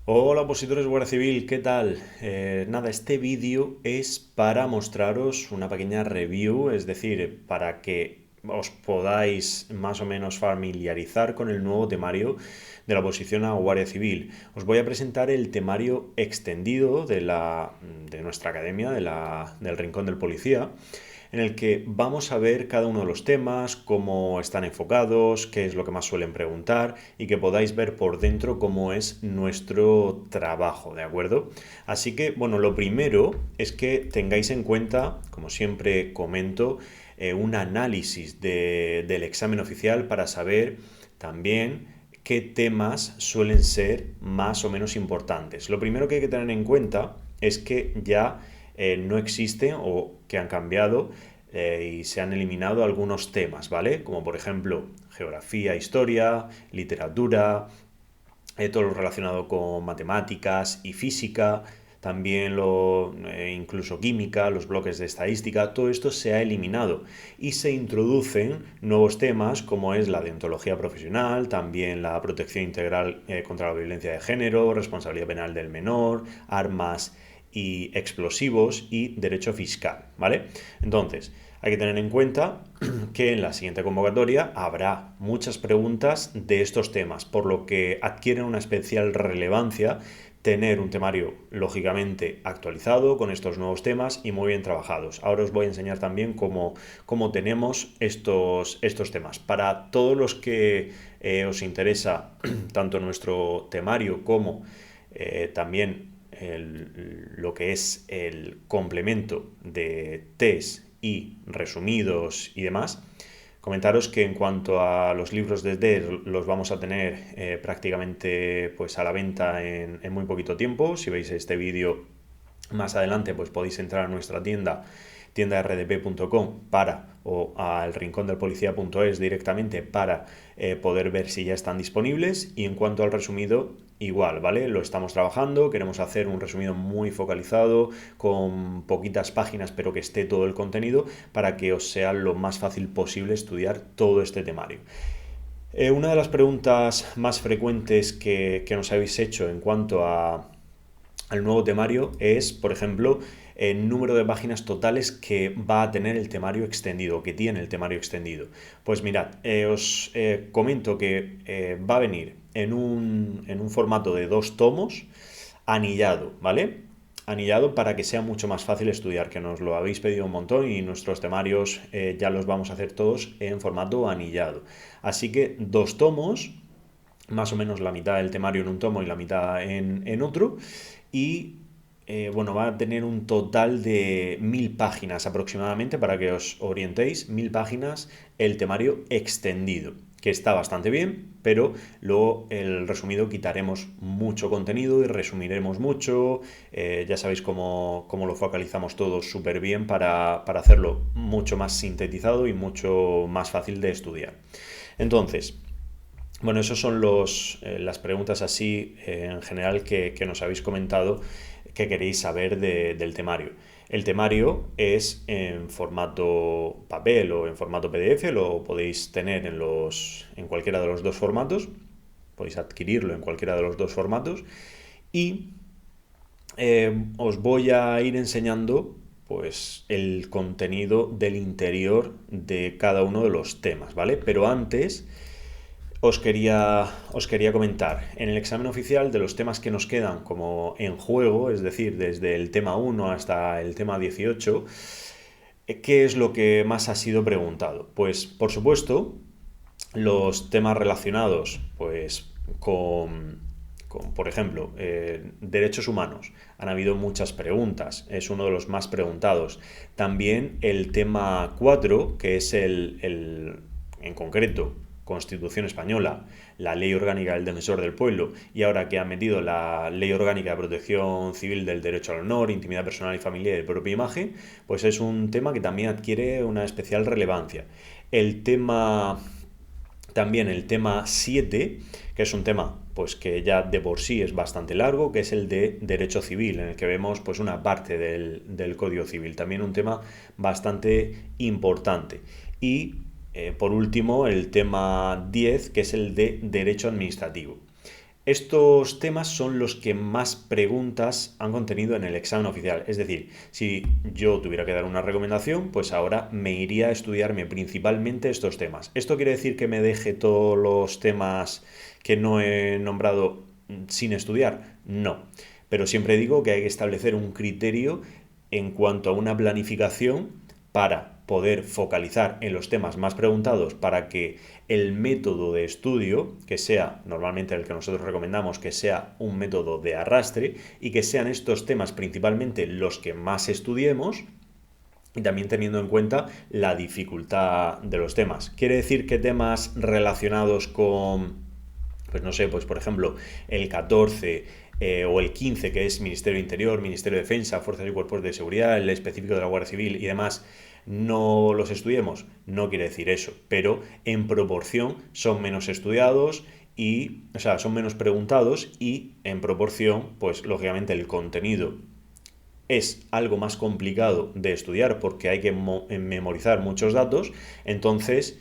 Hola opositores de Guardia Civil, ¿qué tal? Nada, este vídeo es para mostraros una pequeña review, es decir, para que os podáis más o menos familiarizar con el nuevo temario de la oposición a Guardia Civil. Os voy a presentar el temario extendido de nuestra academia, del Rincón del Policía, en el que vamos a ver cada uno de los temas, cómo están enfocados, qué es lo que más suelen preguntar y que podáis ver por dentro cómo es nuestro trabajo, ¿de acuerdo? Así que, bueno, lo primero es que tengáis en cuenta, como siempre comento, un análisis del examen oficial para saber también qué temas suelen ser más o menos importantes. Lo primero que hay que tener en cuenta es que ya no existen o que han cambiado y se han eliminado algunos temas, ¿vale? Como por ejemplo geografía, historia, literatura, todo lo relacionado con matemáticas y física, también incluso química, los bloques de estadística, todo esto se ha eliminado y se introducen nuevos temas como es la deontología profesional, también la protección integral contra la violencia de género, responsabilidad penal del menor, armas y explosivos y derecho fiscal, ¿vale? Entonces, hay que tener en cuenta que en la siguiente convocatoria habrá muchas preguntas de estos temas, por lo que adquieren una especial relevancia tener un temario lógicamente actualizado con estos nuevos temas y muy bien trabajados. Ahora os voy a enseñar también cómo tenemos estos temas. Para todos los que os interesa tanto nuestro temario como también lo que es el complemento de test y resumidos y demás, comentaros que en cuanto a los libros de DER los vamos a tener prácticamente pues a la venta en muy poquito tiempo. Si veis este vídeo más adelante, pues podéis entrar a nuestra tienda.rdp.com o al rincondelpolicía.es directamente para poder ver si ya están disponibles. Y en cuanto al resumido, igual, ¿vale? Lo estamos trabajando, queremos hacer un resumido muy focalizado, con poquitas páginas, pero que esté todo el contenido para que os sea lo más fácil posible estudiar todo este temario. Una de las preguntas más frecuentes que nos habéis hecho en cuanto al nuevo temario es, por ejemplo, el número de páginas totales que va a tener el temario extendido, que tiene el temario extendido. Pues mirad, os comento que va a venir en un formato de 2 tomos, anillado, ¿vale? Anillado para que sea mucho más fácil estudiar, que nos lo habéis pedido un montón y nuestros temarios ya los vamos a hacer todos en formato anillado. Así que 2 tomos, más o menos la mitad del temario en un tomo y la mitad en otro, y bueno, va a tener un total de 1000 páginas aproximadamente, para que os orientéis, 1000 páginas el temario extendido, que está bastante bien, pero luego el resumido quitaremos mucho contenido y resumiremos mucho. Ya sabéis cómo lo focalizamos todos súper bien para hacerlo mucho más sintetizado y mucho más fácil de estudiar. Entonces, bueno, esas son las preguntas así en general que nos habéis comentado que queréis saber del temario. El temario es en formato papel o en formato PDF, lo podéis tener en cualquiera de los dos formatos, podéis adquirirlo en cualquiera de los dos formatos y os voy a ir enseñando pues el contenido del interior de cada uno de los temas, ¿vale? Pero antes os quería comentar, en el examen oficial, de los temas que nos quedan como en juego, es decir, desde el tema 1 hasta el tema 18, ¿qué es lo que más ha sido preguntado? Pues, por supuesto, los temas relacionados pues por ejemplo, derechos humanos. Han habido muchas preguntas, es uno de los más preguntados. También el tema 4, que es en concreto, Constitución Española, la Ley Orgánica del Defensor del Pueblo, y ahora que ha metido la Ley Orgánica de Protección Civil del Derecho al Honor, Intimidad Personal y Familiar y de propia imagen, pues es un tema que también adquiere una especial relevancia. También el tema 7, que es un tema pues que ya de por sí es bastante largo, que es el de derecho civil, en el que vemos pues una parte del Código Civil, también un tema bastante importante. Y por último, el tema 10, que es el de derecho administrativo. Estos temas son los que más preguntas han contenido en el examen oficial. Es decir, si yo tuviera que dar una recomendación, pues ahora me iría a estudiarme principalmente estos temas. ¿Esto quiere decir que me deje todos los temas que no he nombrado sin estudiar? No. Pero siempre digo que hay que establecer un criterio en cuanto a una planificación para poder focalizar en los temas más preguntados, para que el método de estudio, que sea normalmente el que nosotros recomendamos, que sea un método de arrastre y que sean estos temas principalmente los que más estudiemos, y también teniendo en cuenta la dificultad de los temas. Quiere decir que temas relacionados con, pues no sé, pues por ejemplo, el 14 o el 15, que es Ministerio de Interior, Ministerio de Defensa, Fuerzas y Cuerpos de Seguridad, el específico de la Guardia Civil y demás, no los estudiemos, no quiere decir eso, pero en proporción son menos estudiados y, o sea, son menos preguntados y en proporción, pues lógicamente el contenido es algo más complicado de estudiar porque hay que memorizar muchos datos, entonces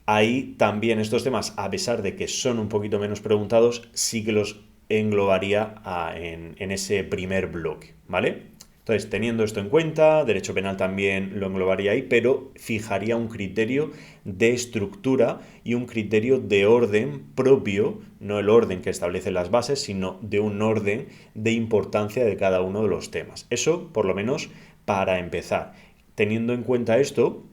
ahí también estos temas, a pesar de que son un poquito menos preguntados, sí que los englobaría en ese primer bloque, ¿vale? Entonces, teniendo esto en cuenta, derecho penal también lo englobaría ahí, pero fijaría un criterio de estructura y un criterio de orden propio, no el orden que establece las bases, sino de un orden de importancia de cada uno de los temas. Eso, por lo menos, para empezar. Teniendo en cuenta esto,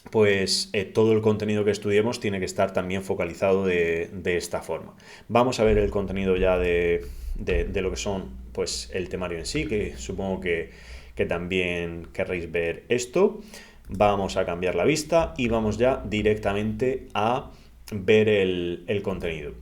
pues todo el contenido que estudiemos tiene que estar también focalizado de esta forma. Vamos a ver el contenido ya de lo que son pues el temario en sí, que supongo que también querréis ver esto. Vamos a cambiar la vista y vamos ya directamente a ver el contenido.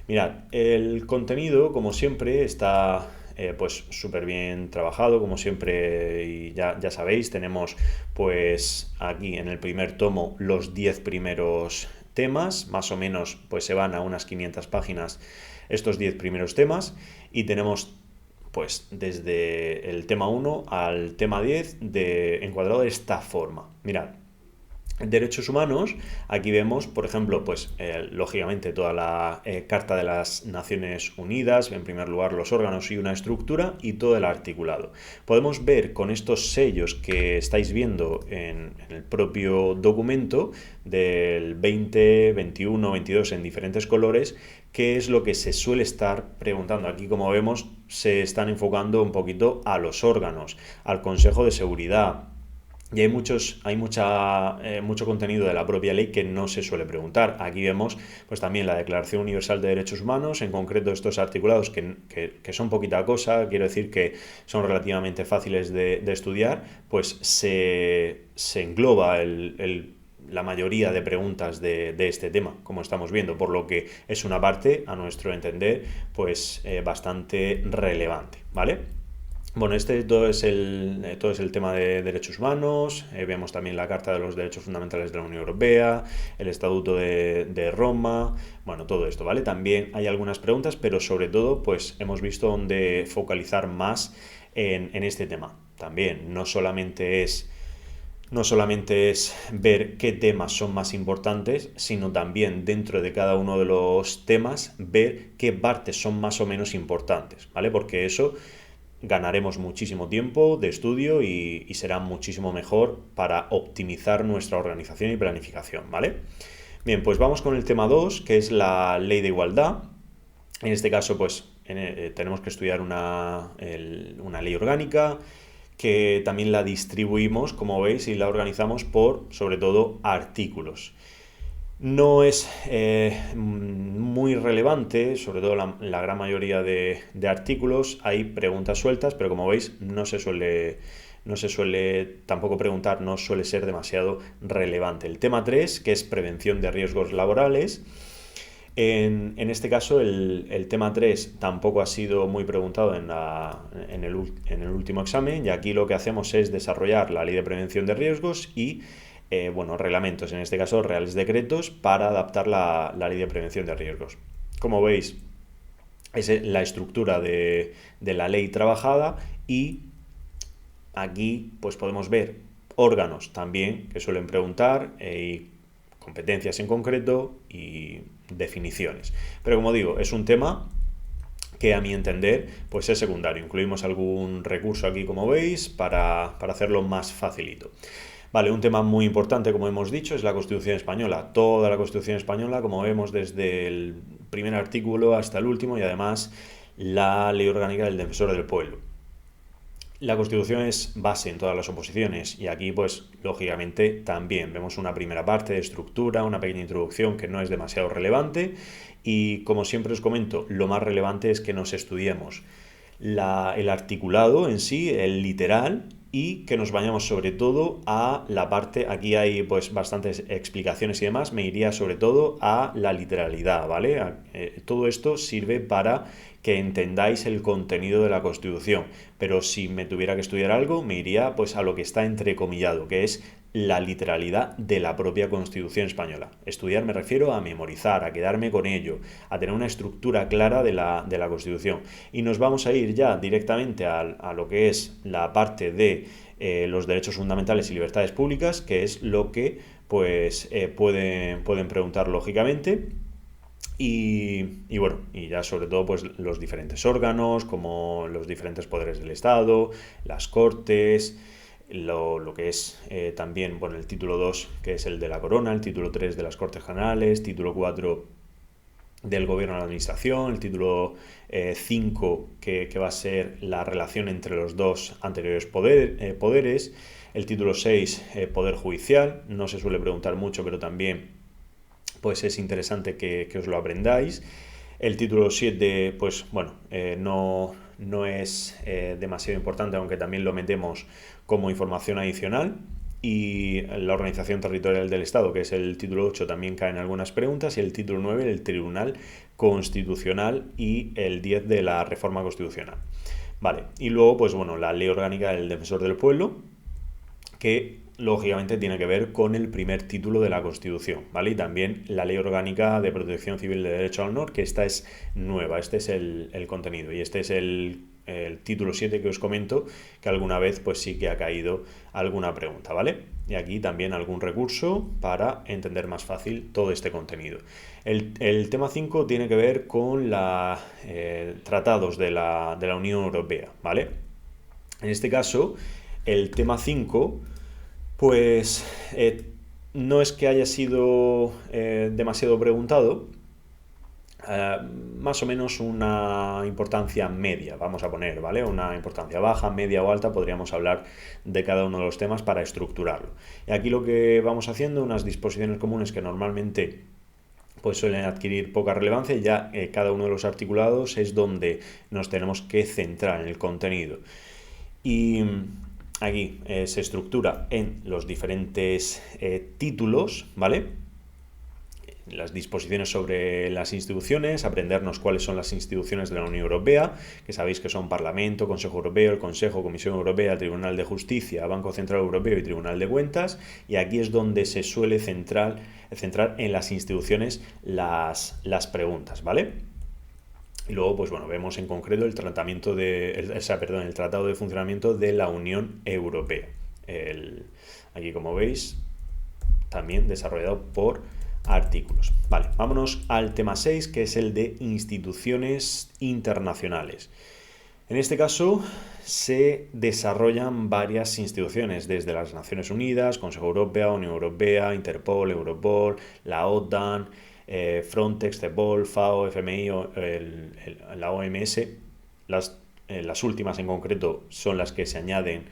Mirad, el contenido, como siempre, está pues súper bien trabajado, como siempre, y ya sabéis, tenemos pues aquí en el primer tomo los 10 primeros temas, más o menos pues se van a unas 500 páginas estos 10 primeros temas, y tenemos pues desde el tema 1 al tema 10 encuadrado de esta forma. Mirad, derechos humanos, aquí vemos, por ejemplo, pues lógicamente toda la Carta de las Naciones Unidas, en primer lugar los órganos y una estructura y todo el articulado. Podemos ver con estos sellos que estáis viendo en el propio documento del 20, 21, 22 en diferentes colores, qué es lo que se suele estar preguntando. Aquí, como vemos, se están enfocando un poquito a los órganos, al Consejo de Seguridad. Y mucho contenido de la propia ley que no se suele preguntar. Aquí vemos pues también la Declaración Universal de Derechos Humanos, en concreto estos articulados que son poquita cosa, quiero decir que son relativamente fáciles de estudiar, pues se engloba la mayoría de preguntas de este tema, como estamos viendo, por lo que es una parte, a nuestro entender, pues bastante relevante, ¿vale? Bueno, todo es el tema de derechos humanos. Vemos también la Carta de los Derechos Fundamentales de la Unión Europea, el Estatuto de Roma, bueno, todo esto, ¿vale? También hay algunas preguntas, pero sobre todo, pues hemos visto dónde focalizar más en este tema. También, no solamente es ver qué temas son más importantes, sino también dentro de cada uno de los temas ver qué partes son más o menos importantes, ¿vale? Porque eso ganaremos muchísimo tiempo de estudio y será muchísimo mejor para optimizar nuestra organización y planificación, ¿vale? Bien, pues vamos con el tema 2, que es la ley de igualdad. En este caso, pues tenemos que estudiar una ley orgánica, que también la distribuimos, como veis, y la organizamos por, sobre todo, artículos. No es muy relevante, sobre todo la gran mayoría de artículos, hay preguntas sueltas, pero como veis no se suele tampoco preguntar, no suele ser demasiado relevante. El tema 3, que es prevención de riesgos laborales, en este caso el tema 3 tampoco ha sido muy preguntado en el último examen, y aquí lo que hacemos es desarrollar la ley de prevención de riesgos y reglamentos, en este caso reales decretos, para adaptar la ley de prevención de riesgos. Como veis, es la estructura de la ley trabajada, y aquí pues podemos ver órganos también que suelen preguntar, competencias en concreto y definiciones. Pero como digo, es un tema que a mi entender pues es secundario. Incluimos algún recurso aquí, como veis, para hacerlo más facilito. Vale, un tema muy importante, como hemos dicho, es la Constitución española. Toda la Constitución española, como vemos, desde el primer artículo hasta el último, y además la Ley Orgánica del Defensor del Pueblo. La Constitución es base en todas las oposiciones y aquí pues lógicamente también vemos una primera parte de estructura, una pequeña introducción que no es demasiado relevante y como siempre os comento, lo más relevante es que nos estudiemos el articulado en sí, el literal, y que nos vayamos sobre todo a la parte, aquí hay pues bastantes explicaciones y demás, me iría sobre todo a la literalidad, ¿vale? Todo esto sirve para que entendáis el contenido de la Constitución, pero si me tuviera que estudiar algo, me iría pues a lo que está entrecomillado, que es la literalidad de la propia Constitución española. Estudiar me refiero a memorizar, a quedarme con ello, a tener una estructura clara de la Constitución. Y nos vamos a ir ya directamente a lo que es la parte de los derechos fundamentales y libertades públicas, que es lo que pues pueden preguntar lógicamente. Y bueno, y ya sobre todo pues los diferentes órganos, como los diferentes poderes del Estado, las Cortes, lo que es también, bueno, el título 2, que es el de la Corona, el título 3 de las Cortes Generales, título 4 del Gobierno de la Administración, el título 5, que va a ser la relación entre los dos anteriores poderes, el título 6, Poder Judicial, no se suele preguntar mucho, pero también pues es interesante que os lo aprendáis. El título 7, pues bueno, no es demasiado importante, aunque también lo metemos como información adicional. Y la organización territorial del Estado, que es el título 8, también caen algunas preguntas. Y el título 9, el Tribunal Constitucional, y el 10 de la Reforma Constitucional. Vale, y luego, pues bueno, la Ley Orgánica del Defensor del Pueblo, que lógicamente tiene que ver con el primer título de la Constitución, ¿vale? Y también la Ley Orgánica de Protección Civil de Derecho al Honor, que esta es nueva, este es el contenido, y este es el título 7 que os comento, que alguna vez pues sí que ha caído alguna pregunta, ¿vale? Y aquí también algún recurso para entender más fácil todo este contenido. El tema 5 tiene que ver con los tratados de la Unión Europea, ¿vale? En este caso, el tema 5, pues no es que haya sido demasiado preguntado, más o menos una importancia media, vamos a poner, ¿vale? Una importancia baja, media o alta, podríamos hablar de cada uno de los temas para estructurarlo. Y aquí lo que vamos haciendo, unas disposiciones comunes que normalmente pues suelen adquirir poca relevancia, y ya cada uno de los articulados es donde nos tenemos que centrar en el contenido. Y aquí se estructura en los diferentes títulos, ¿vale? Las disposiciones sobre las instituciones, aprendernos cuáles son las instituciones de la Unión Europea, que sabéis que son Parlamento, Consejo Europeo, el Consejo, Comisión Europea, Tribunal de Justicia, Banco Central Europeo y Tribunal de Cuentas, y aquí es donde se suele centrar en las instituciones las preguntas, ¿vale? Y luego, pues bueno, vemos en concreto el Tratado de Funcionamiento de la Unión Europea. Aquí, como veis, también desarrollado por artículos. Vale, vámonos al tema 6, que es el de instituciones internacionales. En este caso se desarrollan varias instituciones, desde las Naciones Unidas, Consejo Europeo, Unión Europea, Interpol, Europol, la OTAN, Frontex, CEPOL, FAO, FMI, la OMS. Las últimas en concreto son las que se añaden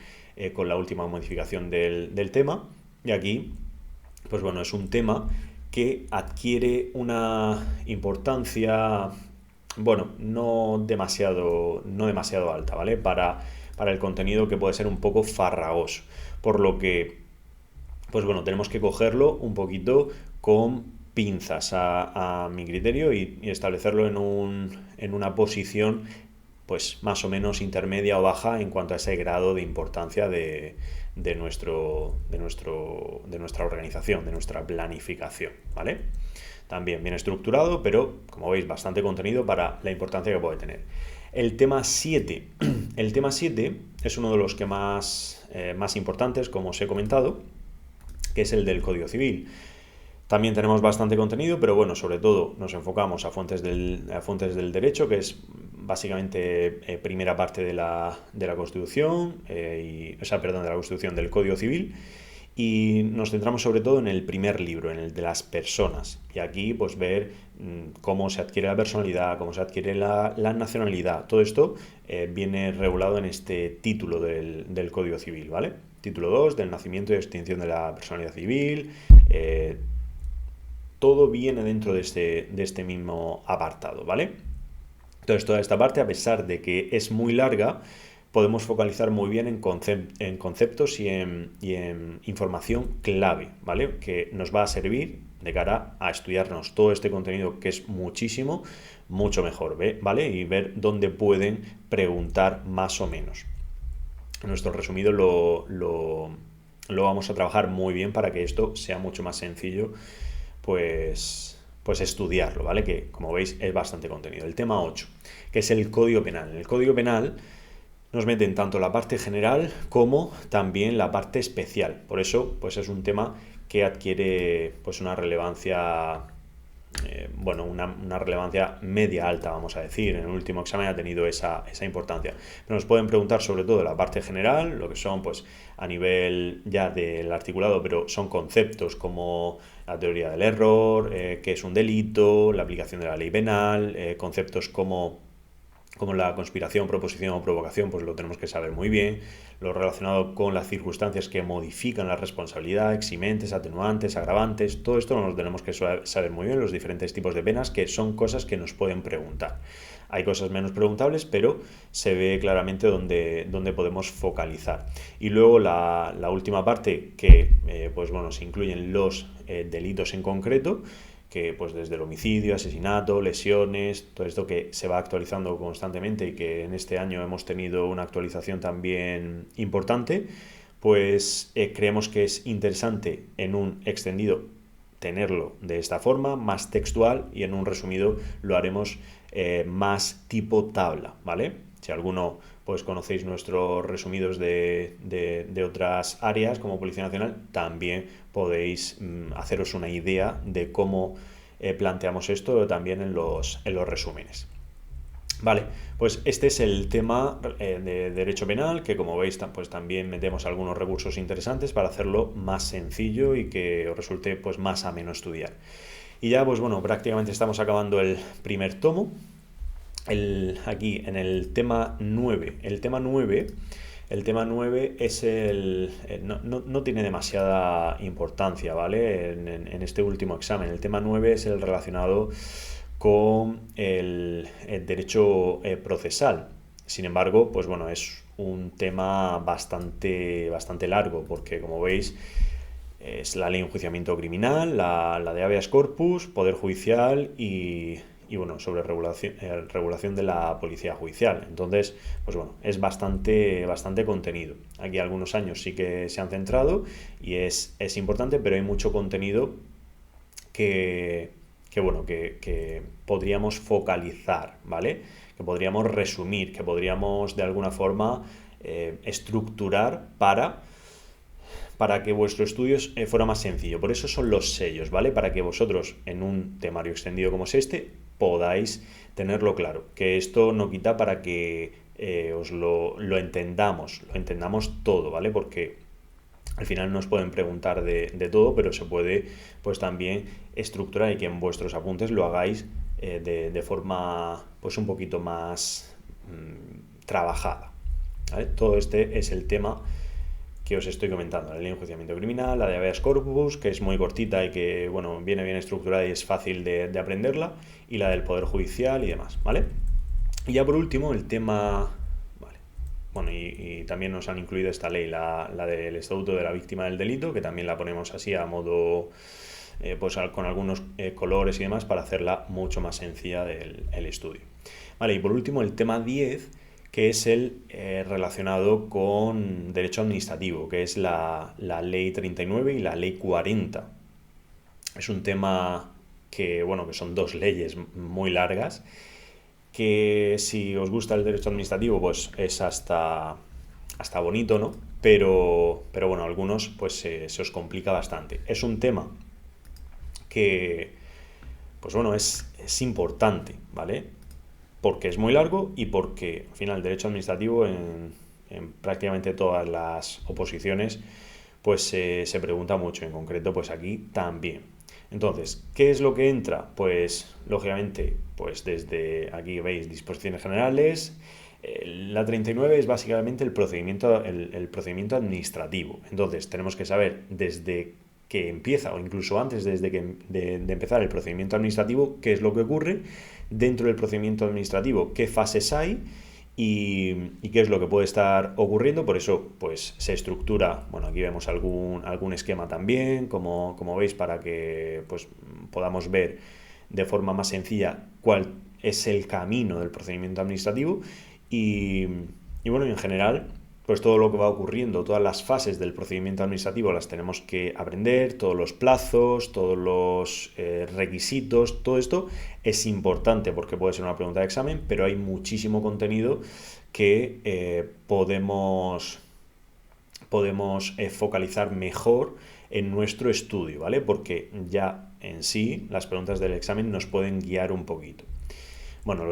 con la última modificación del tema. Y aquí, pues bueno, es un tema que adquiere una importancia, bueno, no demasiado alta, ¿vale? Para el contenido, que puede ser un poco farragoso. Por lo que, pues bueno, tenemos que cogerlo un poquito con pinzas a mi criterio y establecerlo en una posición pues más o menos intermedia o baja en cuanto a ese grado de importancia de nuestra organización, de nuestra planificación, ¿vale? También bien estructurado, pero como veis, bastante contenido para la importancia que puede tener. El tema 7. El tema 7 es uno de los que más importantes, como os he comentado, que es el del Código Civil. También tenemos bastante contenido, pero bueno, sobre todo nos enfocamos a fuentes del derecho, que es básicamente primera parte de la Constitución, o sea, perdón, de la Constitución, del Código Civil, y nos centramos sobre todo en el primer libro, en el de las personas. Y aquí pues ver cómo se adquiere la personalidad, cómo se adquiere la nacionalidad. Todo esto viene regulado en este título del Código Civil, ¿vale? Título 2 del nacimiento y extinción de la personalidad civil. Todo viene dentro de este mismo apartado, ¿vale? Entonces, toda esta parte, a pesar de que es muy larga, podemos focalizar muy bien en conceptos y en información clave, ¿vale? Que nos va a servir de cara a estudiarnos todo este contenido, que es muchísimo, mucho mejor, ¿vale? Y ver dónde pueden preguntar más o menos. Nuestro resumido lo vamos a trabajar muy bien para que esto sea mucho más sencillo, pues estudiarlo, ¿vale? Que como veis es bastante contenido. El tema 8, que es el Código Penal. En el Código Penal nos meten tanto la parte general como también la parte especial. Por eso, pues es un tema que adquiere pues una relevancia, bueno, una relevancia media alta, vamos a decir. En el último examen ha tenido esa importancia. Pero nos pueden preguntar sobre todo la parte general, lo que son, pues, a nivel ya del articulado, pero son conceptos como la teoría del error, qué es un delito, la aplicación de la ley penal, conceptos como la conspiración, proposición o provocación, pues lo tenemos que saber muy bien. Lo relacionado con las circunstancias que modifican la responsabilidad, eximentes, atenuantes, agravantes, todo esto lo tenemos que saber muy bien, los diferentes tipos de penas, que son cosas que nos pueden preguntar. Hay cosas menos preguntables, pero se ve claramente dónde podemos focalizar. Y luego la última parte, que pues bueno, se incluyen los delitos en concreto, que pues desde el homicidio, asesinato, lesiones, todo esto que se va actualizando constantemente y que en este año hemos tenido una actualización también importante, pues creemos que es interesante en un extendido tenerlo de esta forma, más textual, y en un resumido lo haremos más tipo tabla, ¿vale? Si alguno pues conocéis nuestros resumidos de otras áreas como Policía Nacional, también podéis haceros una idea de cómo planteamos esto también en los resúmenes. Vale, pues este es el tema de derecho penal, que como veis pues también metemos algunos recursos interesantes para hacerlo más sencillo y que os resulte pues más ameno estudiar. Y ya pues bueno, prácticamente estamos acabando el primer tomo. Aquí en el tema 9. El tema 9 es no tiene demasiada importancia, ¿vale? En este último examen. El tema 9 es el relacionado con el derecho procesal. Sin embargo, pues bueno, es un tema bastante largo, porque como veis es la ley de enjuiciamiento criminal, la de habeas corpus, poder judicial y bueno, sobre regulación de la policía judicial. Entonces, pues bueno, es bastante contenido. Aquí algunos años sí que se han centrado y es importante, pero hay mucho contenido que podríamos focalizar, ¿vale? Que podríamos resumir, que podríamos de alguna forma estructurar para que vuestro estudio fuera más sencillo. Por eso son los sellos, ¿vale? Para que vosotros, en un temario extendido como es este, podáis tenerlo claro. Que esto no quita para que os lo entendamos todo, ¿vale? Porque al final nos pueden preguntar de todo, pero se puede pues también estructurar y que en vuestros apuntes lo hagáis de forma pues un poquito más trabajada, ¿vale? Todo este es el tema que os estoy comentando, la ley de enjuiciamiento criminal, la de habeas corpus, que es muy cortita y que bueno, viene bien estructurada y es fácil de aprenderla, y la del Poder Judicial y demás, ¿vale? Y ya por último, el tema... Vale. Bueno, y también nos han incluido esta ley, la del Estatuto de la Víctima del Delito, que también la ponemos así a modo... pues con algunos colores y demás para hacerla mucho más sencilla el estudio. Vale, y por último el tema 10, que es el relacionado con derecho administrativo, que es la ley 39 y la ley 40. Es un tema que, bueno, que son dos leyes muy largas, que si os gusta el derecho administrativo, pues es hasta bonito, ¿no? Pero bueno, a algunos pues se os complica bastante. Es un tema que, pues bueno, es importante, ¿vale? Porque es muy largo y porque, al final, el derecho administrativo en prácticamente todas las oposiciones, pues se pregunta mucho, en concreto, pues aquí también. Entonces, ¿qué es lo que entra? Pues, lógicamente, pues desde aquí veis disposiciones generales. La 39 es básicamente el procedimiento administrativo. Entonces, tenemos que saber desde que empieza o incluso antes de empezar el procedimiento administrativo qué es lo que ocurre dentro del procedimiento administrativo, qué fases hay y qué es lo que puede estar ocurriendo. Por eso pues se estructura, bueno, aquí vemos algún esquema también, como veis, para que pues podamos ver de forma más sencilla cuál es el camino del procedimiento administrativo y, y bueno, en general pues todo lo que va ocurriendo, todas las fases del procedimiento administrativo las tenemos que aprender, todos los plazos, todos los requisitos, todo esto es importante porque puede ser una pregunta de examen, pero hay muchísimo contenido que podemos focalizar mejor en nuestro estudio, ¿vale? Porque ya en sí las preguntas del examen nos pueden guiar un poquito. Bueno,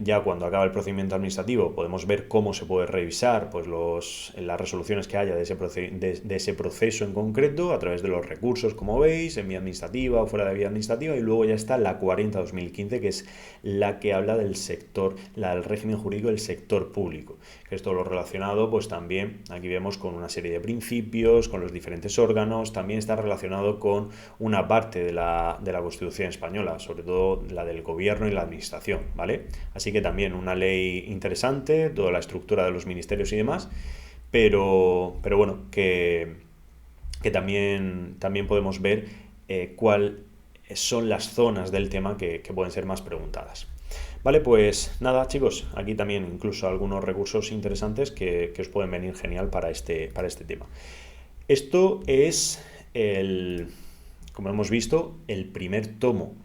ya cuando acaba el procedimiento administrativo podemos ver cómo se puede revisar pues las resoluciones que haya de ese proceso en concreto a través de los recursos, como veis, en vía administrativa o fuera de vía administrativa, y luego ya está la 40/2015, que es la que habla del sector, del régimen jurídico del sector público, que es todo lo relacionado, pues también aquí vemos con una serie de principios, con los diferentes órganos, también está relacionado con una parte de la Constitución española, sobre todo la del gobierno y la administración, ¿vale? Así que también una ley interesante, toda la estructura de los ministerios y demás, pero bueno, que también podemos ver cuáles son las zonas del tema que pueden ser más preguntadas. Vale, pues nada, chicos, aquí también incluso algunos recursos interesantes que os pueden venir genial para este tema. Esto es como hemos visto, el primer tomo.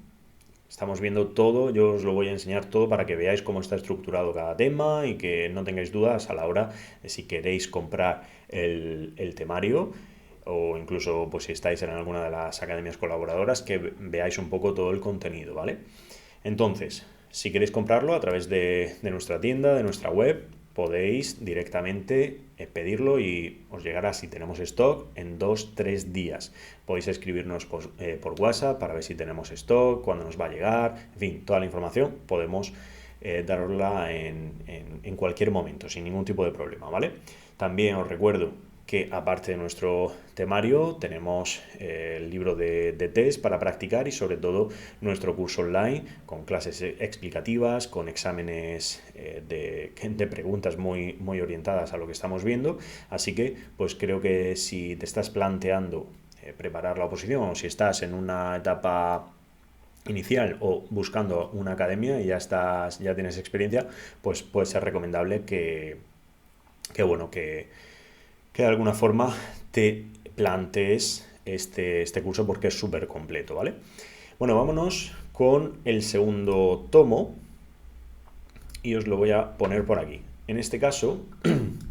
Estamos viendo todo, yo os lo voy a enseñar todo para que veáis cómo está estructurado cada tema y que no tengáis dudas a la hora de si queréis comprar el temario, o incluso pues si estáis en alguna de las academias colaboradoras, que veáis un poco todo el contenido, ¿vale? Entonces, si queréis comprarlo a través de nuestra tienda, de nuestra web, podéis directamente pedirlo y os llegará, si tenemos stock, en 2-3 días. Podéis escribirnos por WhatsApp para ver si tenemos stock, cuándo nos va a llegar, en fin, toda la información podemos darosla en cualquier momento, sin ningún tipo de problema, ¿vale? También os recuerdo que aparte de nuestro temario tenemos el libro de test para practicar y sobre todo nuestro curso online con clases explicativas, con exámenes de preguntas muy orientadas a lo que estamos viendo. Así que pues creo que si te estás planteando preparar la oposición, o si estás en una etapa inicial o buscando una academia y ya tienes experiencia, pues puede ser recomendable que de alguna forma te plantees este curso, porque es súper completo, ¿vale? Bueno, vámonos con el segundo tomo y os lo voy a poner por aquí. En este caso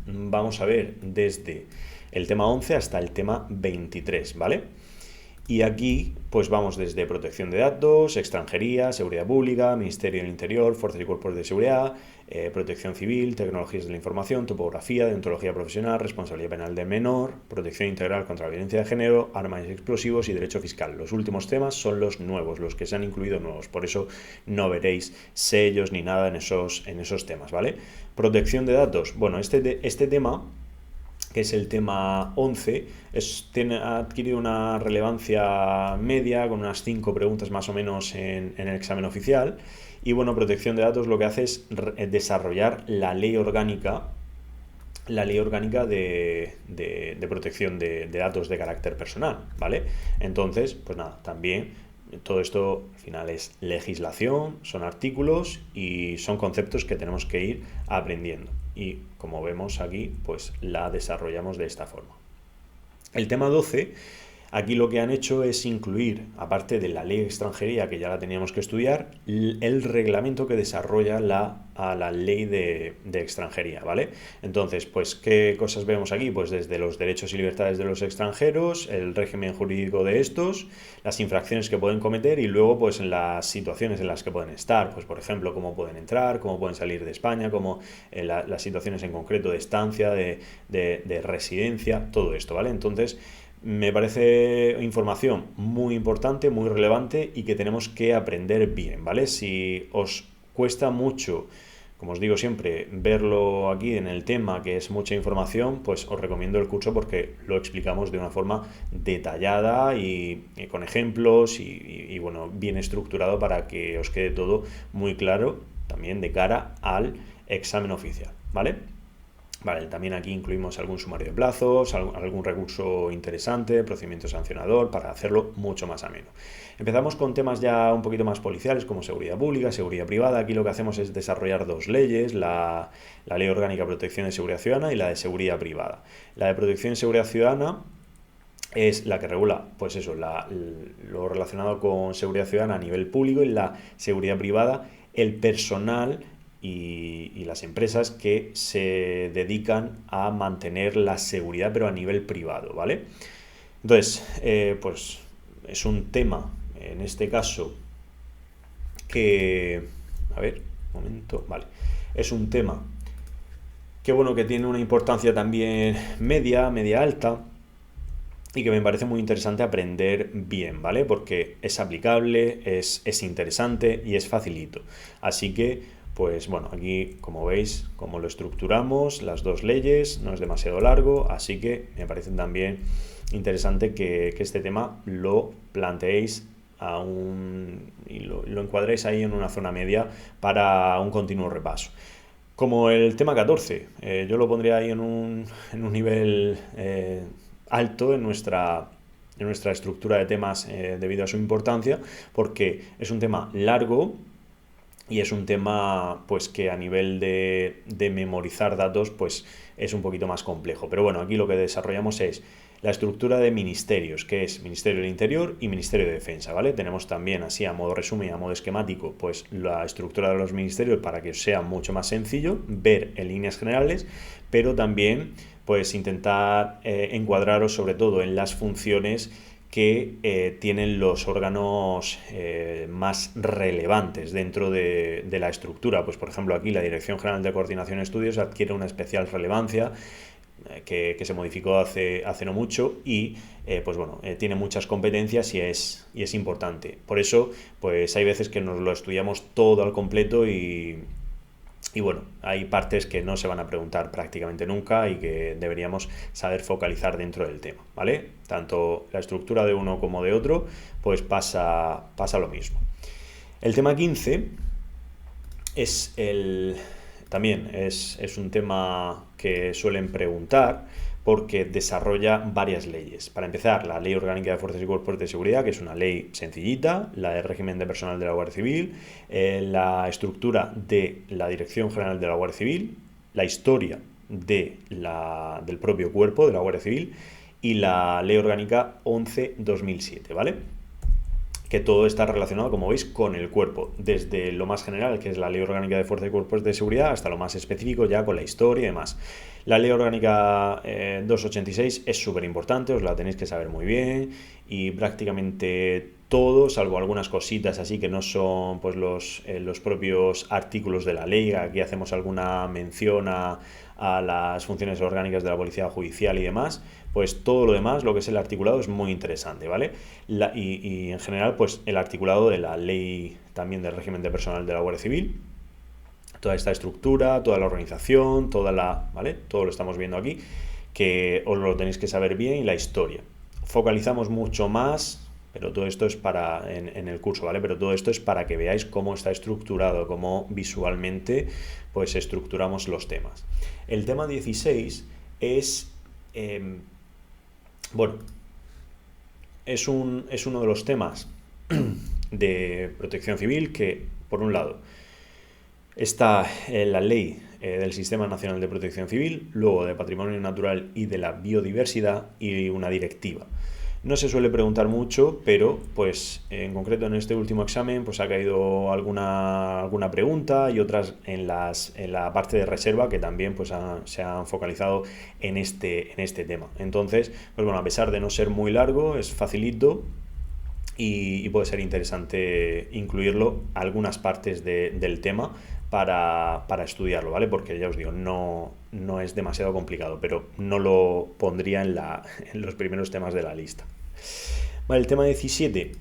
vamos a ver desde el tema 11 hasta el tema 23, ¿vale? Y aquí pues vamos desde protección de datos, extranjería, seguridad pública, Ministerio del Interior, Fuerzas y Cuerpos de Seguridad, protección civil, tecnologías de la información, topografía, deontología profesional, responsabilidad penal del menor, protección integral contra la violencia de género, armas y explosivos y derecho fiscal. Los últimos temas son los nuevos, los que se han incluido nuevos, por eso no veréis sellos ni nada en esos temas, ¿vale? Protección de datos, bueno, este tema, que es el tema 11, ha adquirido una relevancia media, con unas 5 preguntas más o menos en el examen oficial. Y bueno, protección de datos lo que hace es desarrollar la ley orgánica de protección de datos de carácter personal, ¿vale? Entonces, pues nada, también todo esto al final es legislación, son artículos y son conceptos que tenemos que ir aprendiendo. Y como vemos aquí, pues la desarrollamos de esta forma. El tema 12 Aquí lo que han hecho es incluir, aparte de la ley de extranjería, que ya la teníamos que estudiar, el reglamento que desarrolla a la ley de extranjería, ¿vale? Entonces, pues, ¿qué cosas vemos aquí? Pues desde los derechos y libertades de los extranjeros, el régimen jurídico de estos, las infracciones que pueden cometer y luego, pues, en las situaciones en las que pueden estar, pues, por ejemplo, cómo pueden entrar, cómo pueden salir de España, cómo las situaciones en concreto de estancia, de residencia, todo esto, ¿vale? Entonces, me parece información muy importante, muy relevante y que tenemos que aprender bien, ¿vale? Si os cuesta mucho, como os digo siempre, verlo aquí en el tema, que es mucha información, pues os recomiendo el curso porque lo explicamos de una forma detallada y con ejemplos y bueno, bien estructurado para que os quede todo muy claro también de cara al examen oficial, ¿vale? Vale, también aquí incluimos algún sumario de plazos, algún recurso interesante, procedimiento sancionador, para hacerlo mucho más ameno. Empezamos con temas ya un poquito más policiales, como seguridad pública, seguridad privada. Aquí lo que hacemos es desarrollar dos leyes, la Ley Orgánica de Protección de Seguridad Ciudadana y la de Seguridad Privada. La de Protección de Seguridad Ciudadana es la que regula, pues eso, lo relacionado con seguridad ciudadana a nivel público, y la seguridad privada, el personal y las empresas que se dedican a mantener la seguridad, pero a nivel privado, ¿vale? Entonces, pues es un tema, en este caso, que... A ver, un momento, vale. Es un tema que, bueno, que tiene una importancia también media alta, y que me parece muy interesante aprender bien, ¿vale? Porque es aplicable, es interesante y es facilito. Así que, pues bueno, aquí como veis, como lo estructuramos, las dos leyes, no es demasiado largo, así que me parece también interesante que este tema lo planteéis y lo encuadréis ahí en una zona media para un continuo repaso. Como el tema 14, yo lo pondría ahí en un nivel alto en nuestra estructura de temas debido a su importancia, porque es un tema largo y es un tema pues que a nivel de memorizar datos pues es un poquito más complejo. Pero bueno, aquí lo que desarrollamos es la estructura de ministerios, que es Ministerio del Interior y Ministerio de Defensa, ¿vale? Tenemos también, así a modo resumen, a modo esquemático, pues la estructura de los ministerios para que os sea mucho más sencillo ver en líneas generales, pero también pues intentar encuadraros sobre todo en las funciones que tienen los órganos más relevantes dentro de la estructura. Pues por ejemplo aquí la Dirección General de Coordinación de Estudios adquiere una especial relevancia que se modificó hace no mucho y pues bueno, tiene muchas competencias y es importante. Por eso pues hay veces que nos lo estudiamos todo al completo y bueno, hay partes que no se van a preguntar prácticamente nunca y que deberíamos saber focalizar dentro del tema, ¿vale? Tanto la estructura de uno como de otro, pues pasa lo mismo. El tema 15 también es un tema que suelen preguntar porque desarrolla varias leyes. Para empezar, la Ley Orgánica de Fuerzas y Cuerpos de Seguridad, que es una ley sencillita, la de régimen de personal de la Guardia Civil, la estructura de la Dirección General de la Guardia Civil, la historia del propio cuerpo de la Guardia Civil y la Ley Orgánica 11/2007, ¿vale? Que todo está relacionado, como veis, con el cuerpo, desde lo más general, que es la Ley Orgánica de Fuerzas y Cuerpos de Seguridad, hasta lo más específico, ya con la historia y demás. La Ley Orgánica 286 es súper importante, os la tenéis que saber muy bien, y prácticamente todo, salvo algunas cositas así que no son pues los propios artículos de la ley. Aquí hacemos alguna mención a las funciones orgánicas de la Policía Judicial y demás, pues todo lo demás, lo que es el articulado, es muy interesante, ¿vale? Y en general, pues el articulado de la ley también del régimen de personal de la Guardia Civil, toda esta estructura, toda la organización, ¿vale? Todo lo estamos viendo aquí, que os lo tenéis que saber bien, y la historia. Focalizamos mucho más, pero todo esto es en el curso, ¿vale? Pero todo esto es para que veáis cómo está estructurado, cómo visualmente pues estructuramos los temas. El tema 16 es, bueno, es uno de los temas de protección civil que, por un lado, está en la ley del Sistema Nacional de Protección Civil, luego de Patrimonio Natural y de la Biodiversidad, y una directiva. No se suele preguntar mucho, pero pues en concreto en este último examen pues ha caído alguna pregunta y otras en la parte de reserva que también pues se han focalizado en este tema. Entonces, pues bueno, a pesar de no ser muy largo, es facilito y puede ser interesante incluirlo algunas partes del tema para estudiarlo, ¿vale? Porque ya os digo, no es demasiado complicado, pero no lo pondría en los primeros temas de la lista. Vale, el tema 17.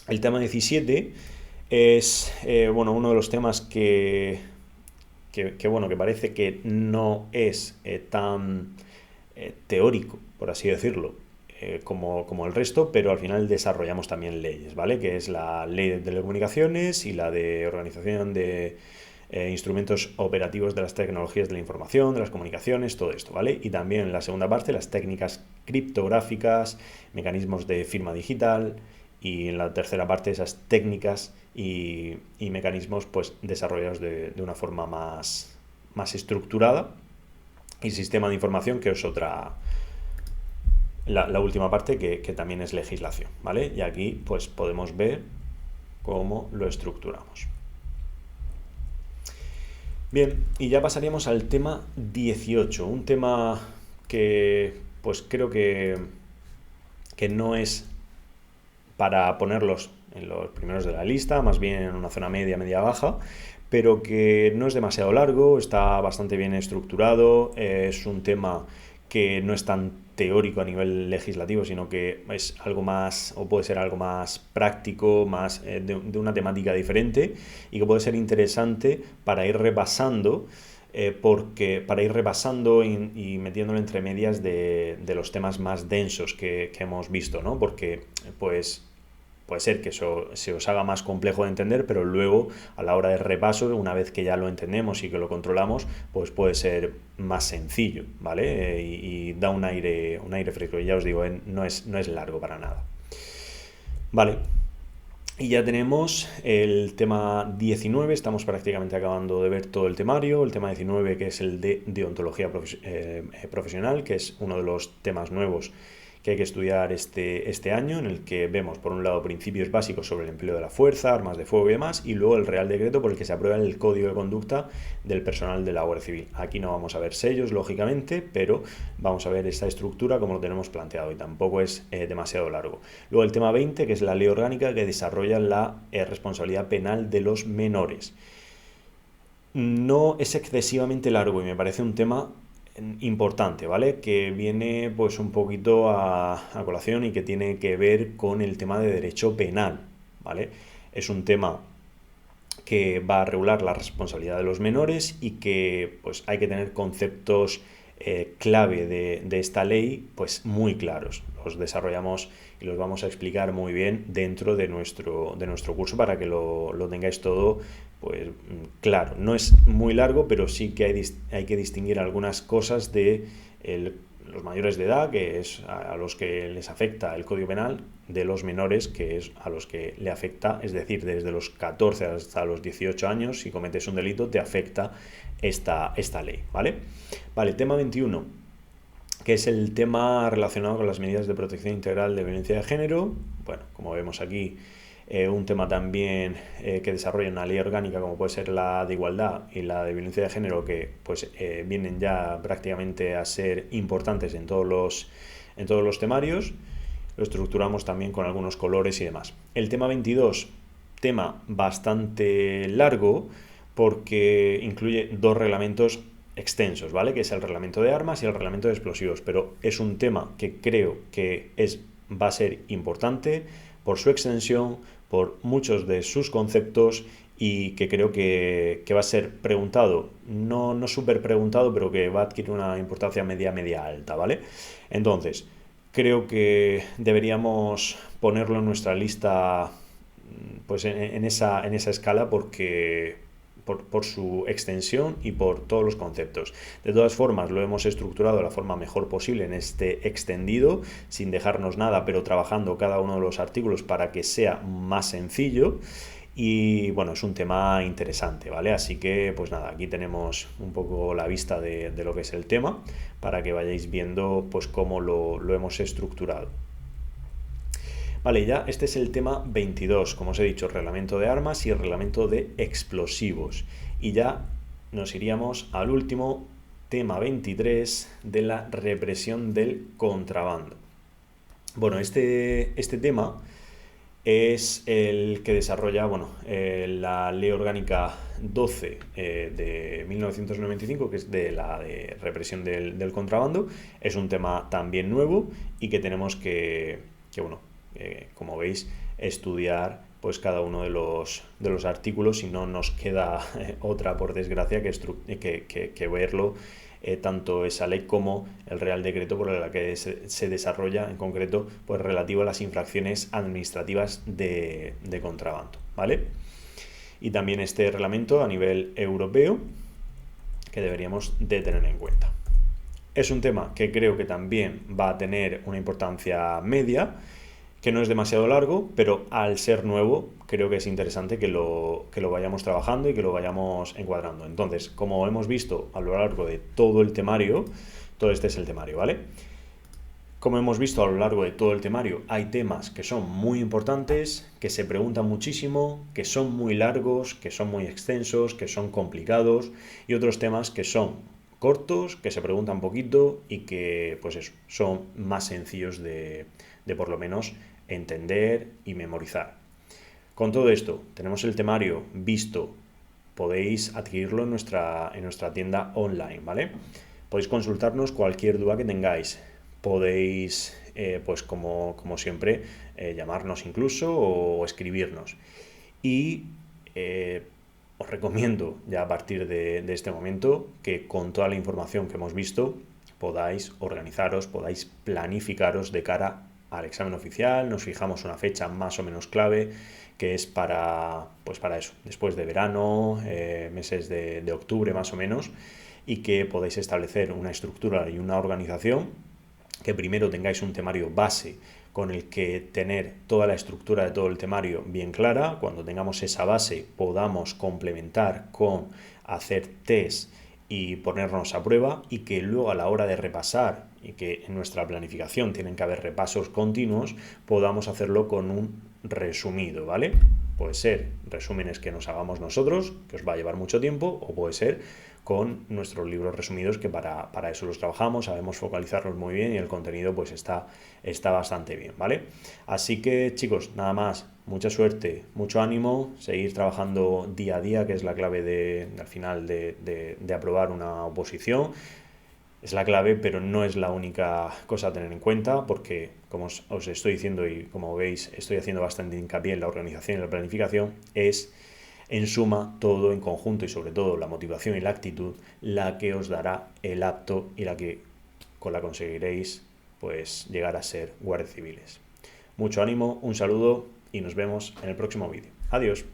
El tema 17 es bueno, uno de los temas bueno, que parece que no es tan teórico, por así decirlo, como el resto, pero al final desarrollamos también leyes, ¿vale? Que es la ley de telecomunicaciones y la de organización de instrumentos operativos de las tecnologías de la información, de las comunicaciones, todo esto, ¿vale? Y también en la segunda parte las técnicas criptográficas, mecanismos de firma digital, y en la tercera parte esas técnicas y mecanismos pues desarrollados de una forma más estructurada, y sistema de información, que es la última parte que también es legislación, ¿vale? Y aquí pues podemos ver cómo lo estructuramos. Bien, y ya pasaríamos al tema 18, un tema que pues creo que no es para ponerlos en los primeros de la lista, más bien en una zona media baja, pero que no es demasiado largo, está bastante bien estructurado, es un tema que no es tan teórico a nivel legislativo, sino que es algo más, o puede ser algo más práctico, más de una temática diferente, y que puede ser interesante para ir repasando, porque para ir repasando y metiéndolo entre medias de los temas más densos que hemos visto, ¿no? Porque pues puede ser que eso se os haga más complejo de entender, pero luego a la hora de repaso, una vez que ya lo entendemos y que lo controlamos, pues puede ser más sencillo, ¿vale? Y da un aire fresco. Y ya os digo, no es largo para nada. Vale. Y ya tenemos el tema 19, estamos prácticamente acabando de ver todo el temario. El tema 19, que es el de deontología profesional, que es uno de los temas nuevos que hay que estudiar este año, en el que vemos por un lado principios básicos sobre el empleo de la fuerza, armas de fuego y demás, y luego el Real Decreto por el que se aprueba el Código de Conducta del personal de la Guardia Civil. Aquí no vamos a ver sellos, lógicamente, pero vamos a ver esta estructura como lo tenemos planteado, y tampoco es demasiado largo. Luego el tema 20, que es la ley orgánica que desarrolla la responsabilidad penal de los menores. No es excesivamente largo y me parece un tema importante, ¿vale? Que viene pues un poquito a colación y que tiene que ver con el tema de derecho penal, ¿vale? Es un tema que va a regular la responsabilidad de los menores y que pues hay que tener conceptos clave de esta ley pues muy claros. Los desarrollamos y los vamos a explicar muy bien dentro de nuestro curso para que lo tengáis todo pues claro. No es muy largo, pero sí que hay que distinguir algunas cosas de los mayores de edad, que es a los que les afecta el Código Penal, de los menores, que es a los que le afecta, es decir, desde los 14 hasta los 18 años, si cometes un delito, te afecta esta ley, ¿vale? Vale, tema 21, que es el tema relacionado con las medidas de protección integral de violencia de género. Bueno, como vemos aquí, un tema también que desarrolla una ley orgánica como puede ser la de igualdad y la de violencia de género, que pues vienen ya prácticamente a ser importantes en todos los temarios. Lo estructuramos también con algunos colores y demás. El tema 22, tema bastante largo porque incluye dos reglamentos extensos, ¿vale? Que es el reglamento de armas y el reglamento de explosivos, pero es un tema que creo que va a ser importante por su extensión, por muchos de sus conceptos, y que creo que va a ser preguntado, no súper preguntado, pero que va a adquirir una importancia media alta, ¿vale? Entonces, creo que deberíamos ponerlo en nuestra lista pues en esa escala porque por su extensión y por todos los conceptos. De todas formas, lo hemos estructurado de la forma mejor posible en este extendido, sin dejarnos nada, pero trabajando cada uno de los artículos para que sea más sencillo. Y bueno, es un tema interesante, ¿vale? Así que pues nada, aquí tenemos un poco la vista de lo que es el tema para que vayáis viendo pues cómo lo hemos estructurado. Vale, ya este es el tema 22, como os he dicho, reglamento de armas y reglamento de explosivos. Y ya nos iríamos al último tema 23 de la represión del contrabando. Bueno, este tema es el que desarrolla la Ley Orgánica 12 de 1995, que es de la de represión del contrabando. Es un tema también nuevo y que tenemos como veis, estudiar pues cada uno de los artículos y no nos queda otra, por desgracia, que verlo tanto esa ley como el Real Decreto por el que se desarrolla en concreto pues relativo a las infracciones administrativas de contrabando, ¿vale? Y también este reglamento a nivel europeo que deberíamos de tener en cuenta. Es un tema que creo que también va a tener una importancia media, que no es demasiado largo, pero al ser nuevo creo que es interesante que lo vayamos trabajando y que lo vayamos encuadrando. Entonces, como hemos visto a lo largo de todo el temario, todo este es el temario, ¿vale? Como hemos visto a lo largo de todo el temario, hay temas que son muy importantes, que se preguntan muchísimo, que son muy largos, que son muy extensos, que son complicados, y otros temas que son cortos, que se preguntan poquito y que pues eso, son más sencillos de por lo menos entender y memorizar. Con todo esto, tenemos el temario visto, podéis adquirirlo en nuestra tienda online, ¿vale? Podéis consultarnos cualquier duda que tengáis, podéis, pues como siempre, llamarnos incluso o escribirnos. Y os recomiendo ya a partir de este momento que con toda la información que hemos visto podáis organizaros, podáis planificaros de cara al examen oficial. Nos fijamos una fecha más o menos clave que es para eso, después de verano, meses de octubre más o menos, y que podáis establecer una estructura y una organización, que primero tengáis un temario base con el que tener toda la estructura de todo el temario bien clara. Cuando tengamos esa base podamos complementar con hacer test y ponernos a prueba, y que luego a la hora de repasar, y que en nuestra planificación tienen que haber repasos continuos, podamos hacerlo con un resumido, ¿vale? Puede ser resúmenes que nos hagamos nosotros, que os va a llevar mucho tiempo, o puede ser con nuestros libros resumidos, que para eso los trabajamos, sabemos focalizarlos muy bien y el contenido pues está bastante bien, ¿vale? Así que chicos, nada más, mucha suerte, mucho ánimo, seguir trabajando día a día, que es la clave al final de aprobar una oposición. Es la clave, pero no es la única cosa a tener en cuenta, porque como os estoy diciendo y como veis estoy haciendo bastante hincapié en la organización y la planificación, es en suma todo en conjunto y sobre todo la motivación y la actitud la que os dará el apto y con la conseguiréis pues llegar a ser guardias civiles. Mucho ánimo, un saludo y nos vemos en el próximo vídeo. Adiós.